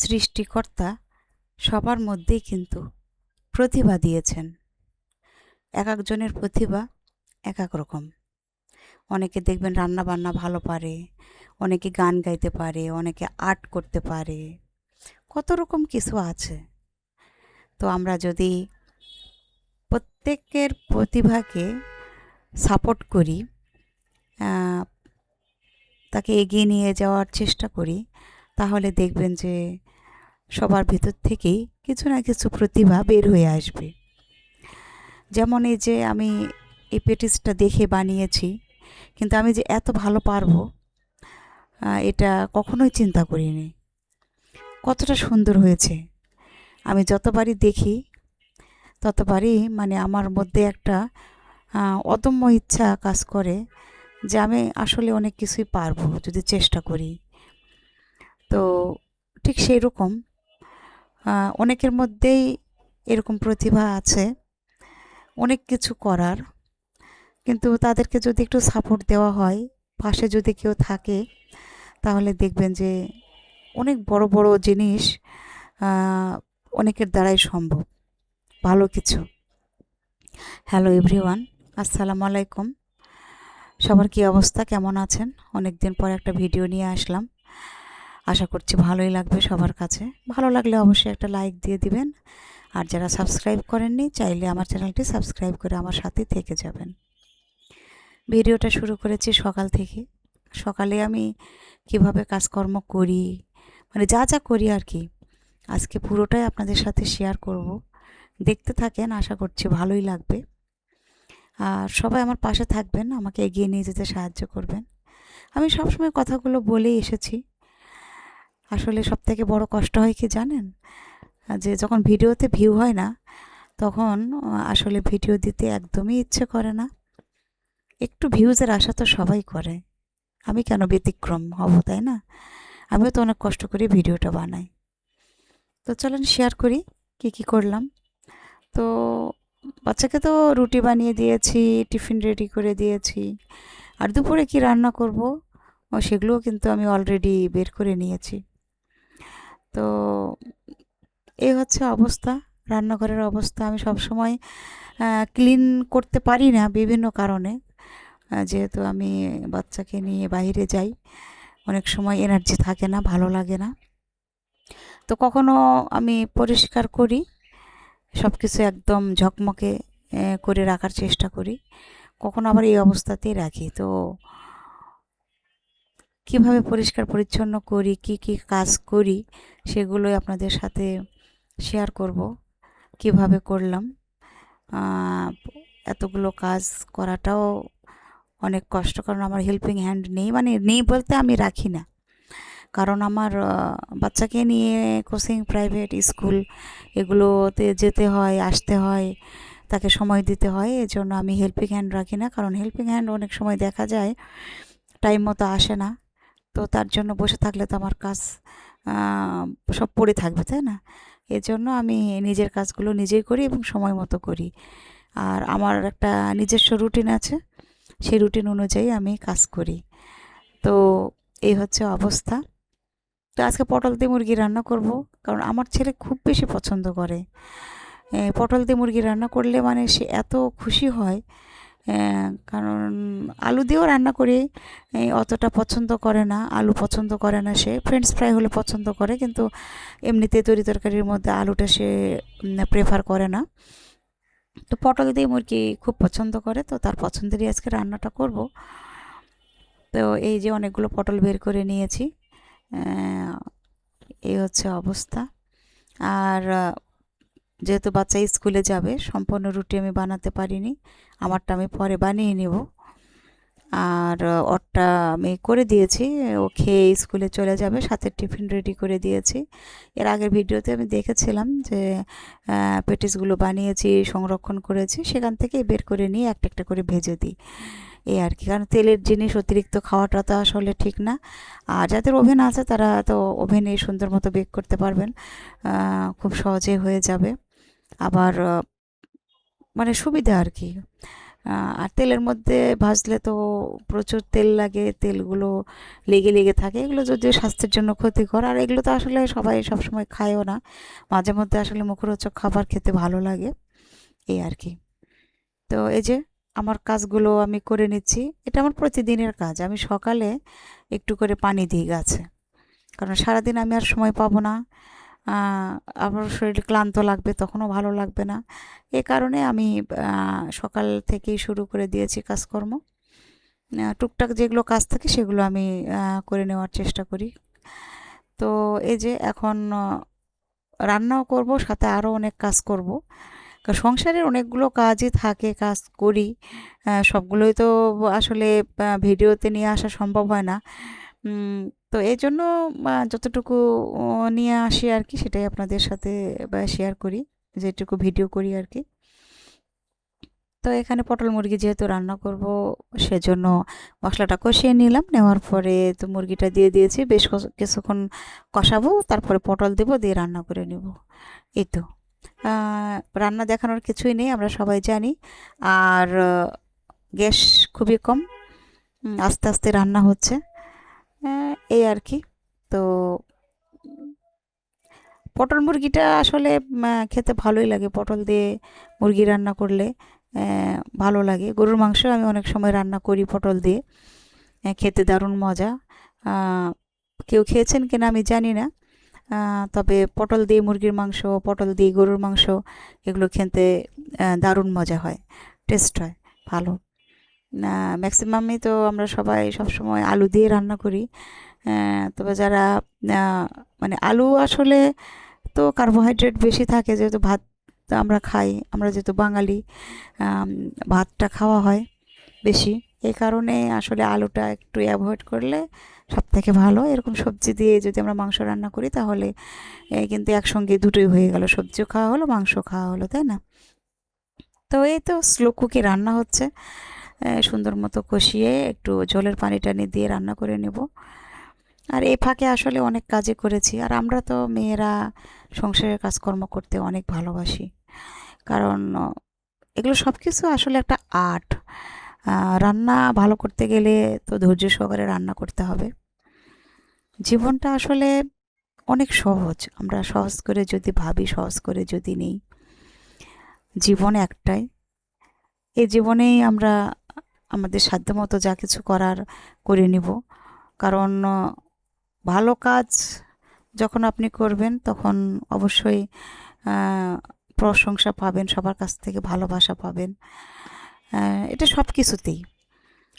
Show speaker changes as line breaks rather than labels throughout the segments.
সৃষ্টিকর্তা সবার মধ্যেই কিন্তু প্রতিভা দিয়েছেন। এক একজনের প্রতিভা এক এক রকম। অনেকে দেখবেন রান্না বান্না ভালো পারে, অনেকে গান গাইতে পারে, অনেকে আর্ট করতে পারে, কত রকম কিছু আছে। তো আমরা যদি প্রত্যেকের প্রতিভাকে সাপোর্ট করি, তাকে এগিয়ে নিয়ে যাওয়ার চেষ্টা করি, তাহলে দেখবেন যে সবার ভিতর থেকেই কিছু না কিছু প্রতিভা বের হয়ে আসবে। যেমন এই যে আমি এই পেটিসটা দেখে বানিয়েছি, কিন্তু আমি যে এত ভালো পারবো এটা কখনোই চিন্তা করিনি। কতটা সুন্দর হয়েছে! আমি যতবারই দেখি ততবারই মানে আমার মধ্যে একটা অদম্য ইচ্ছা কাজ করে যে আমি আসলে অনেক কিছুই পারবো যদি চেষ্টা করি। তো ঠিক সেই রকম অনেকের মধ্যেই এরকম প্রতিভা আছে অনেক কিছু করার, কিন্তু তাদেরকে যদি একটু সাপোর্ট দেওয়া হয়, পাশে যদি কেউ থাকে, তাহলে দেখবেন যে অনেক বড় বড় জিনিস অনেকের দ্বারাই সম্ভব, ভালো কিছু। হ্যালো এভরিওয়ান, আসসালামু আলাইকুম। সবার কি অবস্থা, কেমন আছেন? অনেক দিন পর একটা ভিডিও নিয়ে আসলাম। আশা করছি ভালোই লাগবে সবার কাছে। ভালো লাগলে অবশ্যই একটা লাইক দিয়ে দিবেন, আর যারা সাবস্ক্রাইব করেননি চাইলে আমার চ্যানেলটি সাবস্ক্রাইব করে আমার সাথে থেকে যাবেন। ভিডিওটা শুরু করেছি সকাল থেকে। সকালে আমি কিভাবে কাজকর্ম করি, মানে যা যা করি আর কি, আজকে পুরোটাই আপনাদের সাথে শেয়ার করব। দেখতে থাকেন, আশা করছি ভালোই লাগবে। আর সবাই আমার পাশে থাকবেন, আমাকে এগিয়ে নিয়ে যেতে সাহায্য করবেন। আমি সবসময় কথাগুলো বলেই এসেছি। আসলে সবথেকে বড় কষ্ট হয় কি জানেন? যে যখন ভিডিওতে ভিউ হয় না, তখন আসলে ভিডিও দিতে একদমই ইচ্ছে করে না। একটু ভিউজের আশা তো সবাই করে, আমি কেন ব্যতিক্রম হব, তাই না? আমিও তো অনেক কষ্ট করে ভিডিওটা বানাই। তো চলেন শেয়ার করি কি কি করলাম। তো বাচ্চাকে তো রুটি বানিয়ে দিয়েছি, টিফিন রেডি করে দিয়েছি। আর দুপুরে কি রান্না করব সেগুলোও কিন্তু আমি অলরেডি বের করে নিয়েছি। তো এই হচ্ছে অবস্থা, রান্নাঘরের অবস্থা। আমি সবসময় ক্লিন করতে পারি না বিভিন্ন কারণে। যেহেতু আমি বাচ্চাকে নিয়ে বাইরে যাই, অনেক সময় এনার্জি থাকে না, ভালো লাগে না। তো কখনো আমি পরিষ্কার করি, সব কিছু একদম ঝকমকে করে রাখার চেষ্টা করি, কখনো আবার এই অবস্থাতেই রাখি। তো কিভাবে পরিষ্কার পরিচ্ছন্ন করি, কি কি কাজ করি, সেগুলোই আপনাদের সাথে শেয়ার করব। কিভাবে করলাম, এতগুলো কাজ করাটাও অনেক কষ্ট, কারণ আমার হেল্পিং হ্যান্ড নেই, মানে নেই বলতে আমি রাখি না। কারণ আমার বাচ্চাকে নিয়ে কোচিং, প্রাইভেট স্কুল এগুলোতে যেতে হয়, আসতে হয়, তাকে সময় দিতে হয়। এজন্য আমি হেল্পিং হ্যান্ড রাখি না, কারণ হেল্পিং হ্যান্ড অনেক সময় দেখা যায় টাইম মতো আসে না। তো তার জন্য বসে থাকলে তো আমার কাজ সব পড়ে থাকবে, তাই না? এজন্য আমি নিজের কাজগুলো নিজেই করি এবং সময় মতো করি। আর আমার একটা নিজস্ব রুটিন আছে, সেই রুটিন অনুযায়ী আমি কাজ করি। তো এই হচ্ছে অবস্থা। তো আজকে পটল দিয়ে মুরগি রান্না করব, কারণ আমার ছেলে খুব বেশি পছন্দ করে। পটল দিয়ে মুরগি রান্না করলে মানে সে এত খুশি হয়। কারণ আলু দিয়েও রান্না করি, অতটা পছন্দ করে না। আলু পছন্দ করে না সে, ফ্রেঞ্চ ফ্রাই হলে পছন্দ করে, কিন্তু এমনিতে তরি তরকারির মধ্যে আলুটা সে প্রেফার করে না। তো পটল দিয়ে মুরগি খুব পছন্দ করে, তো তার পছন্দেরই আজকে রান্নাটা করব। তো এই যে অনেকগুলো পটল বের করে নিয়েছি, এই হচ্ছে অবস্থা। আর যেহেতু বাচ্চা স্কুলে যাবে, সম্পূর্ণ রুটি আমি বানাতে পারিনি, আমারটা আমি পরে বানিয়ে নেব। আর ওরটা আমি করে দিয়েছি, ও খেয়ে স্কুলে চলে যাবে, সাথে টিফিন রেডি করে দিয়েছি। এর আগের ভিডিওতে আমি দেখেছিলাম যে পেটিসগুলো বানিয়েছি, সংরক্ষণ করেছি, সেখান থেকে বের করে নিয়ে একটা একটা করে ভেজে দিই, এই আর কি। কারণ তেলের জিনিস অতিরিক্ত খাওয়াটা তো আসলে ঠিক না। আর যাদের ওভেন আছে তারা তো ওভেনে সুন্দর মতো বেক করতে পারবেন, খুব সহজে হয়ে যাবে। আবার মানে সুবিধা আর কি। আর তেলের মধ্যে ভাজলে তো প্রচুর তেল লাগে, তেলগুলো লেগে লেগে থাকে, এগুলো যদিও স্বাস্থ্যের জন্য ক্ষতিকর। আর এগুলো তো আসলে সবাই সবসময় খায়ও না, মাঝে মধ্যে আসলে মুখরোচক খাবার খেতে ভালো লাগে, এই আর কি। তো এই যে আমার কাজগুলো আমি করে নিচ্ছি, এটা আমার প্রতিদিনের কাজ। আমি সকালে একটু করে পানি দিই গাছে, কারণ সারাদিন আমি আর সময় পাবো না, আমার শরীর ক্লান্ত লাগবে, তখনও ভালো লাগবে না। এ কারণে আমি সকাল থেকেই শুরু করে দিয়েছি কাজকর্ম। টুকটাক যেগুলো কাজ থাকে সেগুলো আমি করে নেওয়ার চেষ্টা করি। তো এই যে এখন রান্নাও করব, সাথে আরও অনেক কাজ করব, কারণ সংসারের অনেকগুলো কাজই থাকে, কাজ করি। সবগুলোই তো আসলে ভিডিওতে নিয়ে আসা সম্ভব হয় না। উম, তো এই জন্য যতটুকু নিয়ে আসি আর কি, সেটাই আপনাদের সাথে শেয়ার করি, যেটুকু ভিডিও করি আর কি। তো এখানে পটল মুরগি যেহেতু রান্না করব, সেজন্য মশলাটা কষিয়ে নিলাম। নেওয়ার পরে তো মুরগিটা দিয়ে দিয়েছি, বেশ কিছুক্ষণ কষাবো, তারপরে পটল দেবো, দিয়ে রান্না করে নেব। এই তো রান্না দেখানোর কিছুই নেই, আমরা সবাই জানি। আর গ্যাস খুবই কম, আস্তে আস্তে রান্না হচ্ছে, এই আর কি। তো পটল মুরগিটা আসলে খেতে ভালোই লাগে, পটল দিয়ে মুরগি রান্না করলে ভালো লাগে। গরুর মাংস আমি অনেক সময় রান্না করি পটল দিয়ে, খেতে দারুণ মজা। কেউ খেয়েছেন কিনা আমি জানি না, তবে পটল দিয়ে মুরগির মাংস, পটল দিয়ে গরুর মাংস, এগুলো খেতে দারুণ মজা হয়, টেস্ট হয় ভালো। ম্যাক্সিমামই তো আমরা সবাই সবসময় আলু দিয়ে রান্না করি, তবে যারা মানে আলু আসলে তো কার্বোহাইড্রেট বেশি থাকে, যেহেতু ভাত আমরা খাই, আমরা যেহেতু বাঙালি, ভাতটা খাওয়া হয় বেশি, এই কারণে আসলে আলুটা একটু অ্যাভয়েড করলে সব থেকে ভালো। এরকম সবজি দিয়ে যদি আমরা মাংস রান্না করি, তাহলে কিন্তু একসঙ্গে দুটোই হয়ে গেল, সবজিও খাওয়া হলো, মাংস খাওয়া হলো, তাই না? তো এই তো স্লো কুকে রান্না হচ্ছে, সুন্দর মতো কষিয়ে একটু ঝোলের পানি টানি দিয়ে রান্না করে নেব। আর এই ফাঁকে আসলে অনেক কাজে করেছি। আর আমরা তো মেয়েরা সংসারের কাজকর্ম করতে অনেক ভালোবাসি, কারণ এগুলো সব কিছু আসলে একটা আর্ট। রান্না ভালো করতে গেলে তো ধৈর্য সহকারে রান্না করতে হবে। জীবনটা আসলে অনেক সহজ, আমরা সহজ করে যদি ভাবি, সহজ করে যদি নেই, জীবন একটাই, এই জীবনেই আমরা আমাদের সাধ্যমতো যা কিছু করার করে নিব। কারণ ভালো কাজ যখন আপনি করবেন, তখন অবশ্যই প্রশংসা পাবেন, সবার কাছ থেকে ভালোবাসা পাবেন, এটা সব কিছুতেই।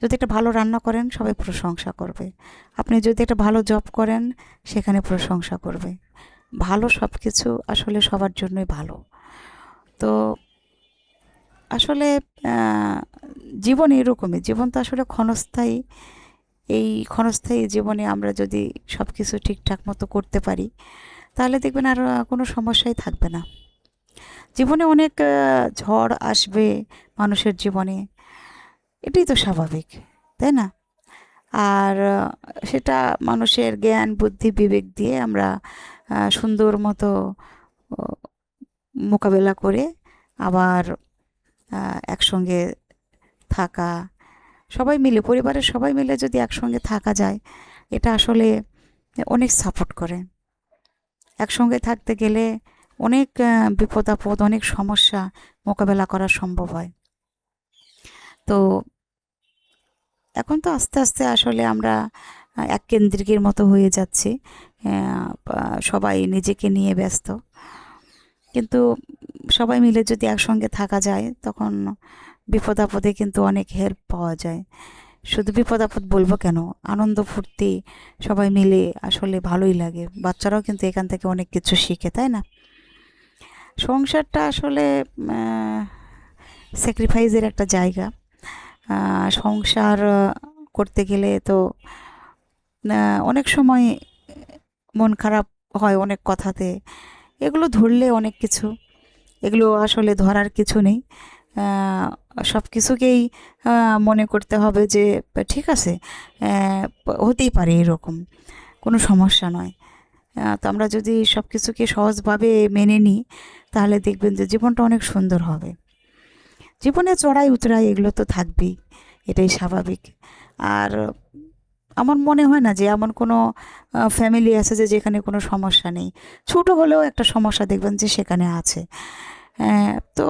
যদি একটা ভালো রান্না করেন, সবাই প্রশংসা করবে। আপনি যদি একটা ভালো জব করেন, সেখানে প্রশংসা করবে। ভালো সব কিছু আসলে সবার জন্যই ভালো। তো আসলে জীবন এরকমই, জীবন তো আসলে ক্ষণস্থায়ী। এই ক্ষণস্থায়ী জীবনে আমরা যদি সব কিছু ঠিকঠাক মতো করতে পারি, তাহলে দেখবেন আর কোনো সমস্যাই থাকবে না। জীবনে অনেক ঝড় আসবে মানুষের জীবনে, এটাই তো স্বাভাবিক, তাই না? আর সেটা মানুষের জ্ঞান বুদ্ধি বিবেক দিয়ে আমরা সুন্দর মতো মোকাবেলা করে আবার একসঙ্গে থাকা, সবাই মিলে, পরিবারের সবাই মিলে যদি একসঙ্গে থাকা যায়, এটা আসলে অনেক সাপোর্ট করে। একসঙ্গে থাকতে গেলে অনেক বিপদ আপদ, অনেক সমস্যা মোকাবেলা করা সম্ভব হয়। তো এখন তো আস্তে আস্তে আসলে আমরা এক কেন্দ্রিকের মতো হয়ে যাচ্ছি, সবাই নিজেকে নিয়ে ব্যস্ত। কিন্তু সবাই মিলে যদি একসঙ্গে থাকা যায়, তখন বিপদ আপদে কিন্তু অনেক হেল্প পাওয়া যায়। শুধু বিপদ আপদ বলবো কেন, আনন্দ ফুর্তি সবাই মিলে আসলে ভালোই লাগে। বাচ্চারাও কিন্তু এখান থেকে অনেক কিছু শিখে, তাই না? সংসারটা আসলে স্যাক্রিফাইসের একটা জায়গা। সংসার করতে গেলে তো অনেক সময় মন খারাপ হয় অনেক কথাতে, এগুলো ধরলে অনেক কিছু, এগুলো আসলে ধরার কিছু নেই। সব কিছুকেই মনে করতে হবে যে ঠিক আছে, হতেই পারে, এরকম কোনো সমস্যা নয়। তো আমরা যদি সব কিছুকে সহজভাবে মেনে নিই, তাহলে দেখবেন যে জীবনটা অনেক সুন্দর হবে। জীবনে চড়াই উতরাই এগুলো তো থাকবেই, এটাই স্বাভাবিক। আর আমার মনে হয় না যে এমন কোনো ফ্যামিলি আছে যে যেখানে কোনো সমস্যা নেই। ছোট হলেও একটা সমস্যা দেখবেন যে সেখানে আছে। তো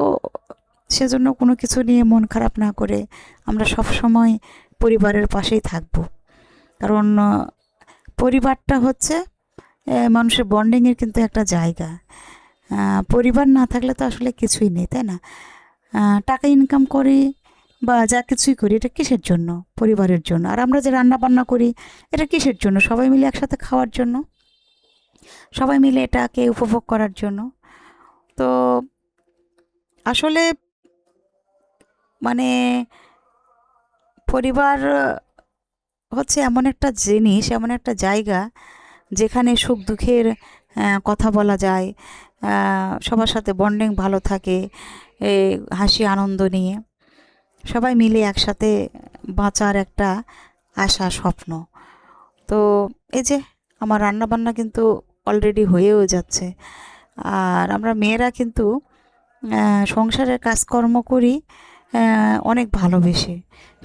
সেজন্য কোনো কিছু নিয়ে মন খারাপ না করে আমরা সব সময় পরিবারের পাশেই থাকব। কারণ পরিবারটা হচ্ছে মানুষের বন্ডিংয়ের কিন্তু একটা জায়গা। পরিবার না থাকলে তো আসলে কিছুই নেই, তাই না? টাকা ইনকাম করি বা যা কিছুই করি এটা কিসের জন্য? পরিবারের জন্য। আর আমরা যে রান্না বান্না করি এটা কিসের জন্য? সবাই মিলে একসাথে খাওয়ার জন্য, সবাই মিলে এটাকে উপভোগ করার জন্য। তো আসলে মানে পরিবার হচ্ছে এমন একটা জিনিস, এমন একটা জায়গা যেখানে সুখ দুঃখের কথা বলা যায়, সবার সাথে বন্ডিং ভালো থাকে, হাসি আনন্দ নিয়ে সবাই মিলে একসাথে বাঁচার একটা আশা, স্বপ্ন। তো এই যে আমার রান্নাবান্না কিন্তু অলরেডি হয়েও যাচ্ছে। আর আমরা মেয়েরা কিন্তু সংসারের কাজকর্ম করি অনেক ভালোবেসে।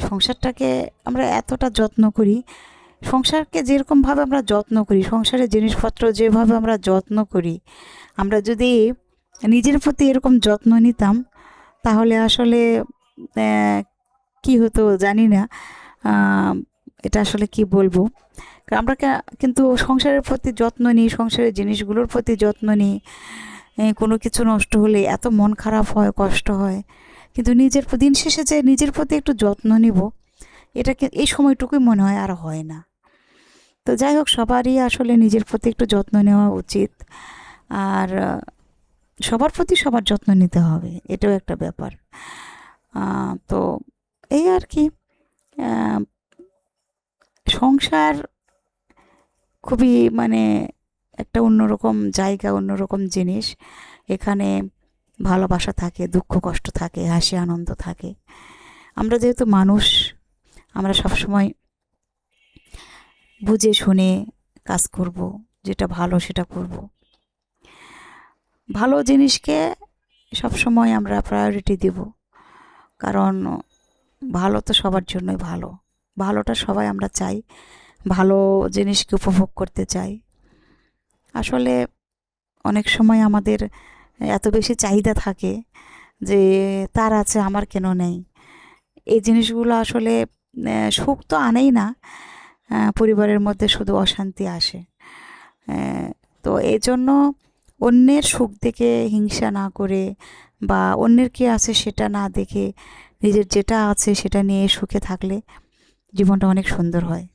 সংসারটাকে আমরা এতটা যত্ন করি, সংসারকে যেরকমভাবে আমরা যত্ন করি, সংসারের জিনিসপত্র যেভাবে আমরা যত্ন করি, আমরা যদি নিজের প্রতি এরকম যত্ন নিতাম তাহলে আসলে কি হতো জানি না। এটা আসলে কি বলবো, আমরা কিন্তু সংসারের প্রতি যত্ন নিই, সংসারের জিনিসগুলোর প্রতি যত্ন নিই। কোনো কিছু নষ্ট হলে এত মন খারাপ হয়, কষ্ট হয়, কিন্তু দিন শেষে যে নিজের প্রতি একটু যত্ন নিব, এটাকে এই সময়টুকুই মনে হয় আর হয় না। তো যাই হোক, সবারই আসলে নিজের প্রতি একটু যত্ন নেওয়া উচিত। আর সবার প্রতি সবার যত্ন নিতে হবে, এটাও একটা ব্যাপার। তো এই আর কি, সংসার খুবই একটা অন্যরকম জায়গা, অন্যরকম জিনিস। এখানে ভালোবাসা থাকে, দুঃখ কষ্ট থাকে, হাসি আনন্দ থাকে। আমরা যেহেতু মানুষ, আমরা সবসময় বুঝে শুনে কাজ করব, যেটা ভালো সেটা করব। ভালো জিনিসকে সবসময় আমরা প্রায়োরিটি দেব, কারণ ভালো তো সবার জন্যই ভালো। ভালোটা সবাই আমরা চাই, ভালো জিনিসকে উপভোগ করতে চাই। আসলে অনেক সময় আমাদের এত বেশি চাহিদা থাকে যে তার আছে আমার কেন নেই। এই জিনিসগুলো আসলে সুখ তো আনেই না, পরিবারের মধ্যে শুধু অশান্তি আসে। তো এই জন্য অন্যের সুখ দেখে হিংসা না করে বা অন্যের কী আছে সেটা না দেখে নিজের যেটা আছে সেটা নিয়ে সুখে থাকলে জীবনটা অনেক সুন্দর হয়।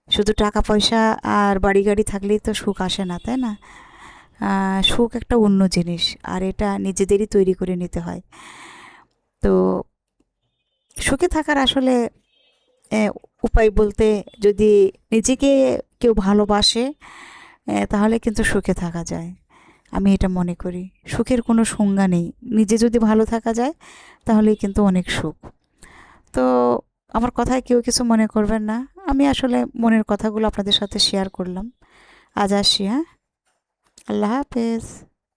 শুধু টাকা পয়সা আর বাড়ি গাড়ি থাকলেই তো সুখ আসে না, তাই না? সুখ একটা অন্য জিনিস, আর এটা নিজেদেরই তৈরি করে নিতে হয়। তো সুখে থাকার আসলে উপায় বলতে, যদি নিজেকে কেউ ভালোবাসে তাহলে কিন্তু সুখে থাকা যায়। আমি এটা মনে করি, সুখের কোনো সংজ্ঞা নেই। নিজে যদি ভালো থাকা যায় তাহলেই কিন্তু অনেক সুখ। তো আমার কথায় কেউ কিছু মনে করবেন না, আমি আসলে মনের কথাগুলো আপনাদের সাথে শেয়ার করলাম। আজ আসি, হ্যাঁ, আল্লাহ হাফেজ।